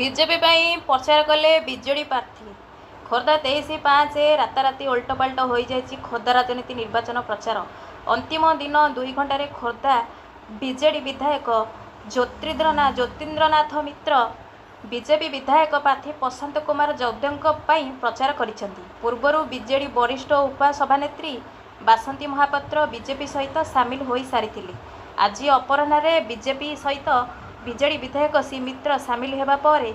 BJP ପାଇଁ ପ୍ରଚାର କଲେ ବିଜେଡି ପ୍ରାର୍ଥୀ। ଖୋର୍ଦ୍ଧା 23/5 ରାତାରାତି ଓଲଟପାଲଟ ହୋଇଯାଇଛି ଖୋର୍ଦ୍ଧା ରାଜନୀତି ନିର୍ବାଚନ ପ୍ରଚାର। ଅନ୍ତିମ ଦିନ 2 ଘଣ୍ଟାରେ ଖୋର୍ଦ୍ଧା ବିଜେଡି ବିଧାୟକ ଜ୍ୟୋତିନ୍ଦ୍ରନାଥ ମିତ୍ର ବିଜେପି ବିଧାୟକ ପ୍ରାର୍ଥୀ ପ୍ରଶାନ୍ତ କୁମାର ଯଦୁଙ୍କ ପାଇଁ ପ୍ରଚାର କରିଛନ୍ତି। ପୂର୍ବରୁ ବିଜେଡି ବରିଷ୍ଠ ଉପସଭାନେତ୍ରୀ ବାସନ୍ତୀ ମହାପାତ୍ର ବିଜେପି ସହିତ ସାମିଲ ହୋଇସାରିଥିଲେ। ଆଜି ଅପରାହ୍ନରେ ବିଜେପି ସହିତ ବିଜେଡି ବିଧାୟକ ଶ୍ରୀ ମିତ୍ର ସାମିଲ ହେବା ପରେ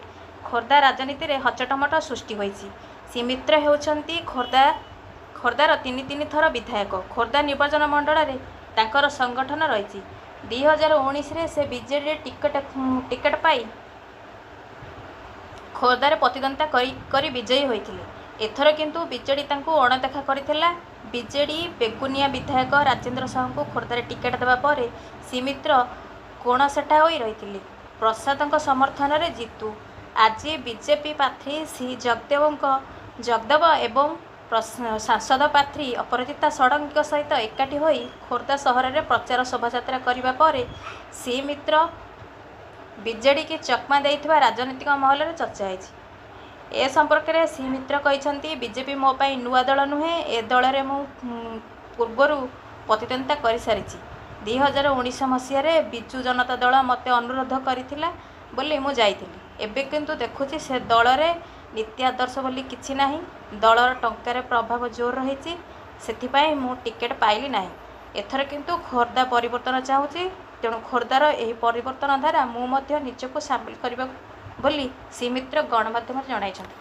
ଖୋର୍ଦ୍ଧା ରାଜନୀତିରେ ହଚଟମଟ ସୃଷ୍ଟି ହୋଇଛି। ଶ୍ରୀ ମିତ୍ର ହେଉଛନ୍ତି ଖୋର୍ଦ୍ଧାର 3 ଥର ବିଧାୟକ। ଖୋର୍ଦ୍ଧା ନିର୍ବାଚନ ମଣ୍ଡଳରେ ତାଙ୍କର ସଂଗଠନ ରହିଛି। 2019ରେ ସେ ବିଜେଡିରେ ଟିକେଟ ପାଇ ଖୋର୍ଦ୍ଧାରେ ପ୍ରତିଦ୍ୱନ୍ଦିତା କରି ବିଜୟୀ ହୋଇଥିଲେ। ଏଥର କିନ୍ତୁ ବିଜେଡି ତାଙ୍କୁ ଅଣଦେଖା କରିଥିଲା। ବିଜେଡି ବେଗୁନିଆ ବିଧାୟକ ରାଜେନ୍ଦ୍ର ସାହୁଙ୍କୁ ଖୋର୍ଦ୍ଧାରେ ଟିକେଟ ଦେବା ପରେ ଶ୍ରୀ ମିତ୍ର କୋଣସେଠା ହୋଇ ରହିଥିଲେ। ପ୍ରସାଦଙ୍କ ସମର୍ଥନରେ ଜିତୁ ଆଜି ବିଜେପି ପ୍ରାର୍ଥୀ ଶ୍ରୀ ଜଗଦେବ ଏବଂ ସାଂସଦ ପ୍ରାର୍ଥୀ ଅପରାଜିତା ଷଡ଼ଙ୍ଗୀଙ୍କ ସହିତ ଏକାଠି ହୋଇ ଖୋର୍ଦ୍ଧା ସହରରେ ପ୍ରଚାର ଶୋଭାଯାତ୍ରା କରିବା ପରେ ଶ୍ରୀ ମିତ୍ର ବିଜେଡିକି ଚକମା ଦେଇଥିବା ରାଜନୈତିକ ମହଲରେ ଚର୍ଚ୍ଚା ହୋଇଛି। ଏ ସମ୍ପର୍କରେ ଶ୍ରୀ ମିତ୍ର କହିଛନ୍ତି, ବିଜେପି ମୋ ପାଇଁ ନୂଆ ଦଳ ନୁହେଁ। ଏ ଦଳରେ ମୁଁ ପୂର୍ବରୁ ପ୍ରତିଦ୍ୱନ୍ଦିତା କରିସାରିଛି। 2019 ମସିହାରେ ବିଜୁ ଜନତା ଦଳ ମୋତେ ଅନୁରୋଧ କରିଥିଲା ବୋଲି ମୁଁ ଯାଇଥିଲି। ଏବେ କିନ୍ତୁ ଦେଖୁଛି ସେ ଦଳରେ ନୀତି ଆଦର୍ଶ ବୋଲି କିଛି ନାହିଁ। ଦଳର ଟଙ୍କାରେ ପ୍ରଭାବ ଜୋର ରହିଛି। ସେଥିପାଇଁ ମୁଁ ଟିକେଟ ପାଇଲି ନାହିଁ। ଏଥର କିନ୍ତୁ ଖୋର୍ଦ୍ଧା ପରିବର୍ତ୍ତନ ଚାହୁଁଛି। ତେଣୁ ଖୋର୍ଦ୍ଧାର ଏହି ପରିବର୍ତ୍ତନ ଧାରା ମୁଁ ମଧ୍ୟ ନିଜକୁ ସାମିଲ କରିବାକୁ ବୋଲି ଶ୍ରୀ ମିତ୍ର ଗଣମାଧ୍ୟମରେ ଜଣାଇଛନ୍ତି।